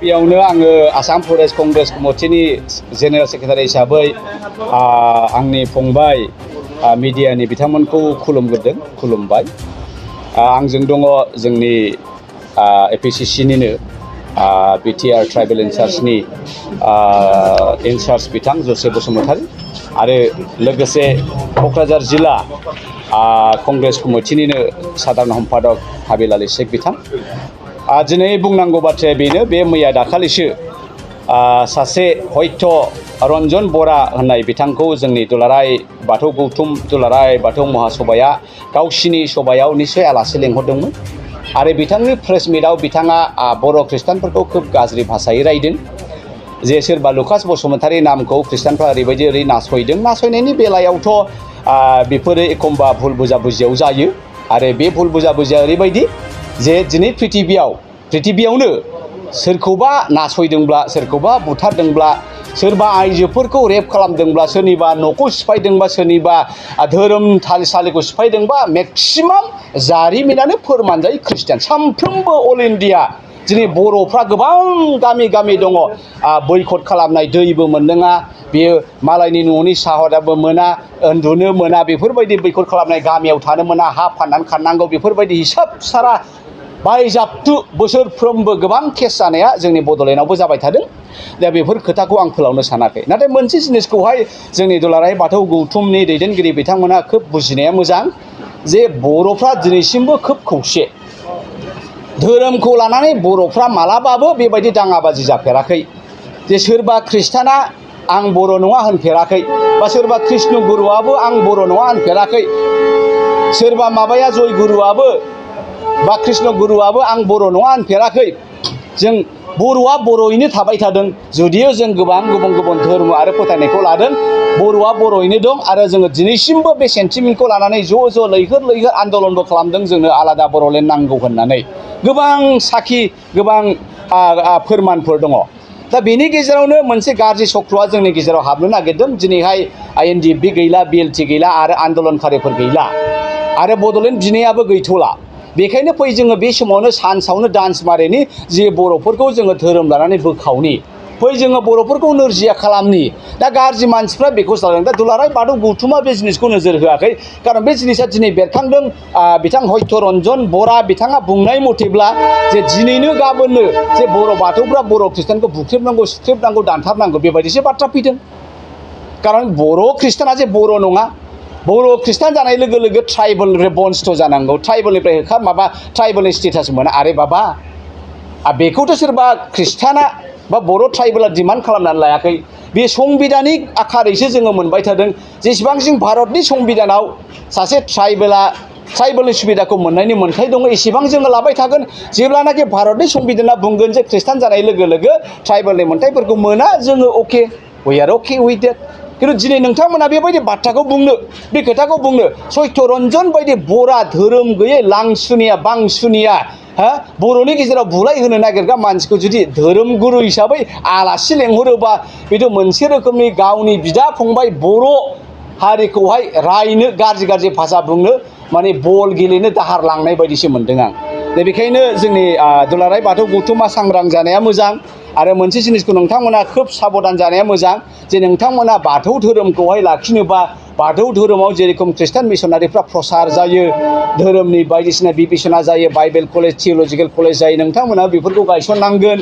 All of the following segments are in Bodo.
बेयावनो आङो आसाम फरेस्ट कंग्रेस कमिटिनि जेनेरेल सेक्रेटारि हिसाबै आंनि फंबाय मिडियानि बिथांमोनखौ खुलुमबाय। आंजों दङ जोंनि एपिसिसिनिनो बिटिआर ट्राइबेल इनचार्जनि इनचार्ज बिथां जसेफ बसुमतारी आरो लोगोसे क'क्राझार जिल्ला कंग्रेस कमिटिनिनो साधारन सम्पादक हाबिल आली शेख बिथां। दिनै बुंनांगौ बाथ्राया बेनो, बे मैया दाखालिसो सासे हयथ' रन्जन बरा होननाय बिथांखौ जोंनि दुलाराय बाथौ गौथुम दुलाराय बाथौ महासभाया गावसिनि सभायाव निस्सय आलासि लेंहरदोंमोन आरो बिथांनि प्रेस मिटआव बिथाङा बर' खृष्टानफोरखौ खोब गाज्रि भाषायै रायदों जे सोरबा लुकास बसुमतारी नामखौ खृष्टानफ्रा ओरै नासयदों। नासयनायनि बेलायावथ' बेफोरो एखमबा भुल बुजाबुजियाव जायो आरो बे भुल बुजाबुजिया ओरैबायदि जे दिनै प्रिथिबियावनो सोरखौबा नासयदोंब्ला, सोरखौबा बुथारदोंब्ला, सोरबा आइजोफोरखौ रेप खालामदोंब्ला, सोरनिबा न'खौ सिफायदोंबा, सोरनिबा धोरोम थानसालिखौ सिफायदोंबा मेक्सिमाम जारिमिनानो फोरमान जायो खृष्टान। सानफ्रोमबो अल इन्डिया दिनै बर'फ्रा गोबां गामि गामि दङ बयकट खालामनाय, दैबो मोनलोङा, बेयो मालायनि न'नि साहदाबो मोना, उन्दुनो मोना, बेफोरबायदि बयकट खालामनाय, गामियाव थानो मोना, हा फाननानै खारनांगौ, बेफोरबायदि हिसाब सारा बायजाबथु बोसोरफ्रोमबो गोबां केस जानाया जोंनि बड'लेण्डआवबो जाबाय थादों। दा बेफोर खोथाखौ आं फोलावनो सानाखै, नाथाय मोनसे जिनिसखौहाय जोंनि दुलाराय बाथौ गौथुमनि दैदेनगिरि बिथांमोना खोब बुजिनाया मोजां जे बर'फ्रा दिनैसिमबो खोब खौसे। धोरोमखौ लानानै बर'फ्रा मालाबाबो बेबायदि दाङाबाजि जाफेराखै जे सोरबा खृष्टाना आं बर' नङा होनफेराखै, बा सोरबा कृष्ण गुरुआबो आं बर' नङा होनफेराखै, सोरबा माबाया जय गुरुआबो बा कृष्ण गुरुआबो आं बर' नङा होनफेराखै। जों बर'आ बर'यैनो थाबाय थादों, जुदियो जों गोबां गुबुन गुबुन धोरोम आरो फोथायनायखौ लादों, बर'आ बर'यैनो दं आरो जोङो दिनैसिमबो बे सेन्टिमेन्टखौ लानानै ज' लैहोर आन्दलनबो खालामदों जोंनो आलादा बर'लेण्ड नांगौ होननानै। गोबां साखि, गोबां फोरमानफोर दङ। दा बेनि गेजेरावनो मोनसे गाज्रि चक्रआ जोंनि गेजेराव हाबनो नागिरदों। दिनैहाय INDFB गैला, BLT गैला आरो आन्दलनकारिफोर गैला आरो बड'लेण्ड बिनायाबो गैथ'ला। बेखायनो फै जोङो बे समावनो सान्सआवनो डान्स मारिनि, जे बर'फोरखौ जोङो धोरोम लानानै बोखावनि, फै जोङो बर'फोरखौ नोरजिया खालामनि। दा गाज्रि मानसिफ्रा बेखौ सालायदों। दा दुलाराय बाथौ गौथुमा बे जिनिसखौ नोजोर होआखै, खारन बे जिनिसा दिनै बेरखांदों। बिथां हयथ' रन्जन बरा बिथाङा बुंनाय मथेब्ला जे दिनैनो गाबोननो जे बर' बाथौफ्रा बर' खृष्टानखौ बुख्रेबनांगौ, सुख्रेबनांगौ, दानथारनांगौ बेबायदिसो बाथ्रा फैदों। खारन बर' खृष्टाना जे बर' नङा, बर' खृष्टान जानाय लोगो लोगो ट्राइबेलनिफ्राय बन्सथ' जानांगौ, ट्राइबेलनिफ्राय ट्राइबेलनि स्टेटास मोना। आरे बाबा, बेखौथ' सोरबा खृष्टाना बा बर' ट्राइबेला डिमान्ड खालामनानै लायाखै। बे संबिधानिक आखारैसो जोङो मोनबाय थादों। जेसेबांसिम भारतनि संबिधानाव सासे ट्राइबेलनि सुबिदाखौ मोननायनि मोन्थाय दङ, एसेबां जोङो लाबाय थागोन। जेब्लानाखि भारतनि संबिधाना बुंगोन जे खृष्टान जानाय लोगो लोगो ट्राइबेलनि मोन्थायफोरखौ मोना, जोङो okay, we are okay with that. खिन्थु दिनै नोंथांमोना बेबायदि बाथ्राखौ बुंनो, बे खोथाखौ बुंनो, सत्य रन्जन बायदि बरा धोरोम गैयै लांसुनिया बांसुनिया बर'नि गेजेराव बुलाय होनो नागिरग्रा मानसिखौ जुदि धोरोम गुरु हिसाबै आलासि लेंहरोबा, बेथ' मोनसे रोखोमनि गावनि बिदा फंबाय बर' हारिखौहाय रायनो, गाज्रि भाषा बुंनो, माने बल गेलेनो दाहार लांनाय बायदिसो मोनदों आं। दा बेखायनो जोंनि दुलाराय बाथौ गौथुमा सांग्रां जानाया मोजां आरो मोनसे जिनिसखौ नोंथांमोना खोब साबधान जानाया मोजां जे नोंथांमोना बाथौ धोरोमखौहाय लाखिनोबा, बाथौ धोरोमाव जेरेखम खृष्टान मिसनारिफ्रा प्रसार जायो, धोरोमनि बायदिसिना बिबिचना जायो, बाइबेल कलेज, थियलजिकेल कलेज जायो, नोंथांमोना बेफोरखौ गायसननांगोन।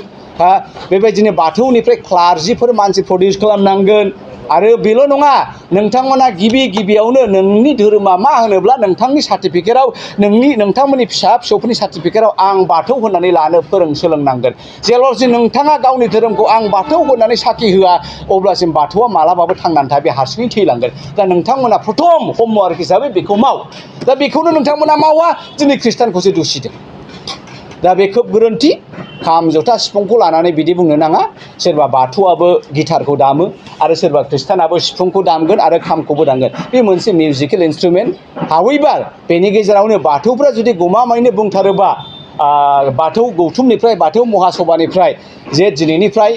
बेबायदिनो बाथौनिफ्राय क्लार्जिफोर मानसि प्रडिउस खालामनांगोन। आरो बेल' नङा, नोंथांमोना गिबियावनो नोंनि धोरोमा मा होनोब्ला नोंथांनि सार्टिफिकेटआव, नोंथांमोननि फिसौफोरनि सार्टिफिकेटआव आं बाथौ होननानै लानो सोलोंनांगोन। जेब्लासिम नोंथाङा गावनि धोरोमखौ आं बाथौ होननानै साखि होआ, अब्लासिम बाथौआ मालाबाबो थांनानै थाया, बे हारसिङै थैलांगोन। दा नोंथांमोना प्रथम हमवार्क हिसाबै बेखौ माव। दा बेखौनो नोंथांमोना मावा, दिनै खृष्टानखौसो दुसिदों। दा बे खोब गोरोन्थि। खाम जथा सिफुंखौ लानानै बिदि बुंनो नाङा। सोरबा बाथौआबो गिटारखौ दामो आरो सोरबा खृष्टानाबो सिफुंखौ दामगोन आरो खामखौबो दामगोन, बे मोनसे मिउजिकेल इन्सट्रुमेन्ट। हावेभार बेनि गेजेरावनो बाथौफ्रा जुदि गमामायैनो बुंथारोबा, बाथौ गौथुमनिफ्राय, बाथौ महासभानिफ्राय जे दिनैनिफ्राय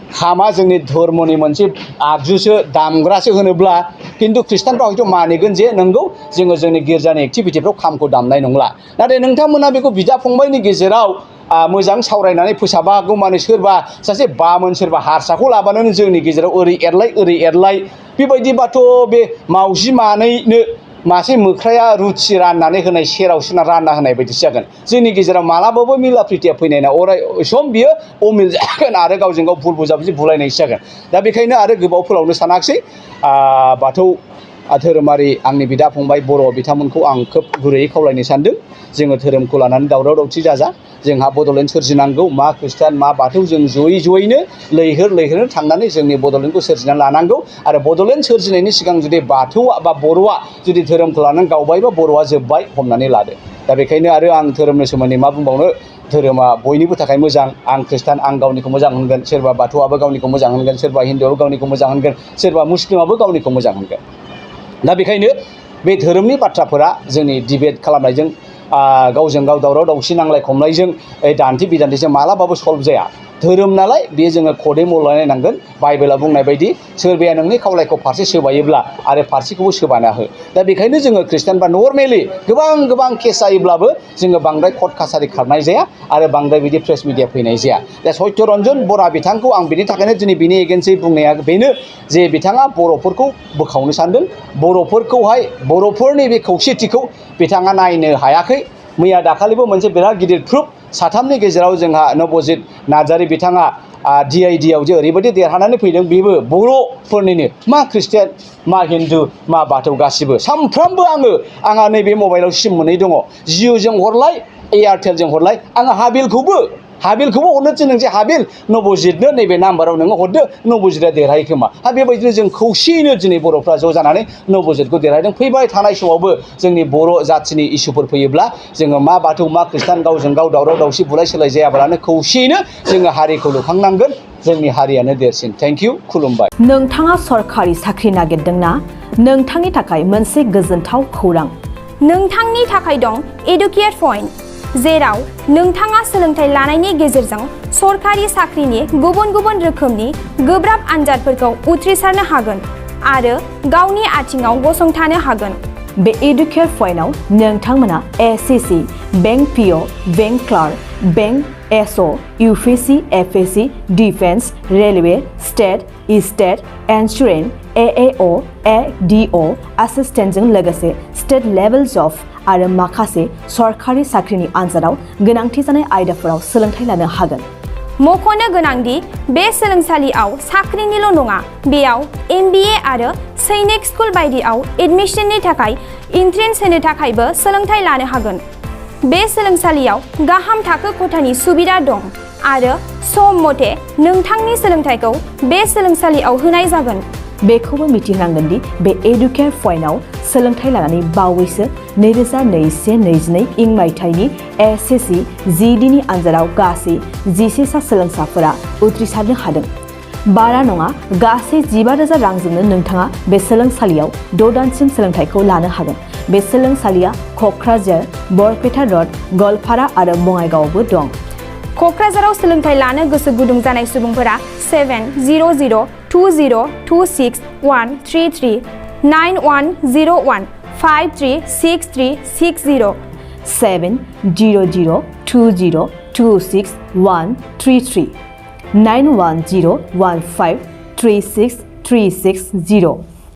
खामा जोंनि धर्मनि मोनसे आगजुसो, दामग्रासो होनोब्ला, खिन्थु खृष्टानफ्रा हयथ' मानिगोन जे नंगौ, जोङो जोंनि गिर्जानि एक्टिभिटिफ्राव खामखौ दामनाय नंला। नाथाय नोंथांमोना बेखौ बिदा फंबायनि गेजेराव मोजां सावरायनानै फोसाबा हागौ माने सोरबा सासे बामोन सोरबा हारसाखौ लाबानो जोंनि गेजेराव ओरै एरलाय बेबायदिबाथ' बे मावजि मानैनो मासे मोख्राया रुथि राननानै होनाय सेरावसो रानना होनाय बायदिसो जागोन जोंनि गेजेराव मालाबाबो मिला प्रितिया फैनाय ना अराय सम बियो अमिल जागोन आरो गावजों गाव भुल बुजाबुजि बुलायनायसो जागोन दा बेखायनो आरो गोबाव फोलावनो सानाखिसै बाथौ धोरोमारि आंनि बिदा फंबाय बर' बिथांमोनखौ आं खोब गुरैयै खावलायनो सानदों जोङो धोरोमखौ लानानै दावराव दावसि जाजा जोंहा बड'लेण्ड सोरजिनांगौ मा खृष्टान मा बाथौ जों जयैनो लैहोर थांनानै जोंनि बड'लेण्डखौ सोरजिना लानांगौ आरो बड'लेण्ड सोरजिनायनि सिगां जुदि बाथौआ बा बर'आ जुदि धोरोमखौ लानानै गावबायबा बर'आ जोब्बाय हमनानै लादो दा बेखायनो आरो आं धोरोमनि सोमोन्दै मा बुंबावनो धोरोमा बयनिबो थाखाय मोजां आं खृष्टान आं गावनिखौ मोजां होनगोन सोरबा बाथौआबो गावनिखौ मोजां होनगोन सोरबा हिन्दुआबो गावनिखौ मोजां होनगोन सोरबा मुस्लिमाबो गावनिखौ मोजां होनगोन दा बेखायनो बे धोरोमनि बाथ्राफोरा जोंनि डिबेट खालामनायजों गावजों गाव दावराव दावसि नांलाय खमलायजों दान्थे बिदान्थेजों मालाबाबो सल्भ जाया धोरोम नालाय बेयो जोङो खदै मलायनांगोन बाइबेला बुंनाय बायदि सोरबाया नोंनि खावलायखौ फारसे सोबायोब्ला आरो फारसेखौबो सोबाना हो दा बेखायनो जोङो खृष्टान बा नर्मेलि गोबां केस जायोब्लाबो जोङो बांद्राय कर्ट कासारि खारनाय जाया आरो बांद्राय बिदि प्रेस मिडिया फैनाय जाया दा सत्यरन्जन बरा बिथांखौ आं बिनि थाखायनो दिनै बिनि एगेन्स्टै बुंनाया बेनो जे बिथाङा बर'फोरखौ बोखावनो सानदों बर'फोरनि बे खौसेथिखौ बिथाङा नायनो हायाखै मैया दाखालिबो मोनसे बिराद गिदिर प्रुफ साथामनि गेजेराव जोंहा नबजित नार्जारि बिथाङा DID आव जे ओरैबायदि देरहानानै फैदों बेबो बर'फोरनिनो मा खृष्टियान मा हिन्दु मा बाथौ गासिबो सानफ्रामबो आंहा नैबे मबाइलाव सिम मोननै दङ जिअ'जों हरलाय एयारटेलजों हरलाय आङो हाबिलखौबो हरनो थिनदों जे हाबिल नबजितनो नैबे नाम्बाराव नोङो हरदो नबजितआ देरहायो खोमा बेबायदिनो जों खौसेयैनो दिनै बर'फ्रा ज' जानानै नबजितखौ देरहादों फैबाय थानाय समावबो जोंनि बर' जाथिनि इसुफोर फैयोब्ला जोङो मा बाथौ मा खृष्टान गावजों गाव दावराव दावसि बुलाय सोलाय जायाब्लानो खौसेयैनो जोङो हारिखौ लुखांनांगोन जोंनि हारियानो देरसिन थेंक इउ खुलुमबाय नोंथाङा सरखारि साख्रि नागिरदोंना नोंथांनि थाखाय मोनसे गोजोनथाव खौरां नोंथांनि थाखाय दं एडुकेट पइन्ट जेराव नोंथाङा सोलोंथाइ लानायनि गेजेरजों सरखारि साख्रिनि गुबुन रोखोमनि गोब्राब आनजादफोरखौ उथ्रिसारनो हागोन आरो गावनि आथिङाव गसंथानो हागोन बे एडुकेट पइन्टआव नोंथांमोना SSC bank PO bank clerk bank SO UPSC FSC defence railway state insurance AAO ADO एसिस्टेन्टजों लोगोसे स्टेट लेभेल जब आरो माखासे सरखारि साख्रिनि आनजादाव गोनांथि जानाय आयदाफोराव सोलोंथाइ लानो हागोन मख'नो गोनांदि बे सोलोंसालियाव साख्रिनिल' नङा बेयाव MBA आरो सैनिक स्कुल बायदियाव एडमिशननि थाखाय एन्ट्रेन्स होनो थाखायबो सोलोंथाइ लानो हागोन बे सोलोंसालियाव गाहाम थाखो खथानि सुबिदा दं आरो सम मथे नोंथांनि सोलोंथाइखौ बे सोलोंसालियाव होनाय जागोन बेखौबो मिथिनांगोन दि बे एडुकेट पइन्टआव सोलोंथाइ लानानै बावैसो 2021-22 इं मायथाइनि SSC GDनि आनजादाव गासै 11 सा सोलोंसाफोरा उथ्रिसारनो हादों बारा नङा गासै 15,000 रांजोंनो नोंथाङा बे सोलोंसालियाव 6 दानसिम सोलोंथाइखौ लानो हागोन बे सोलोंसालिया क'क्राझार बरपेटा रड गवालपारा आरो बङाइगावआवबो दं क'क्राझाराव सोलोंथाइ लानो गोसो गुदुं जानाय सुबुंफोरा 70020261133 9101 536360 70020261133 9101536360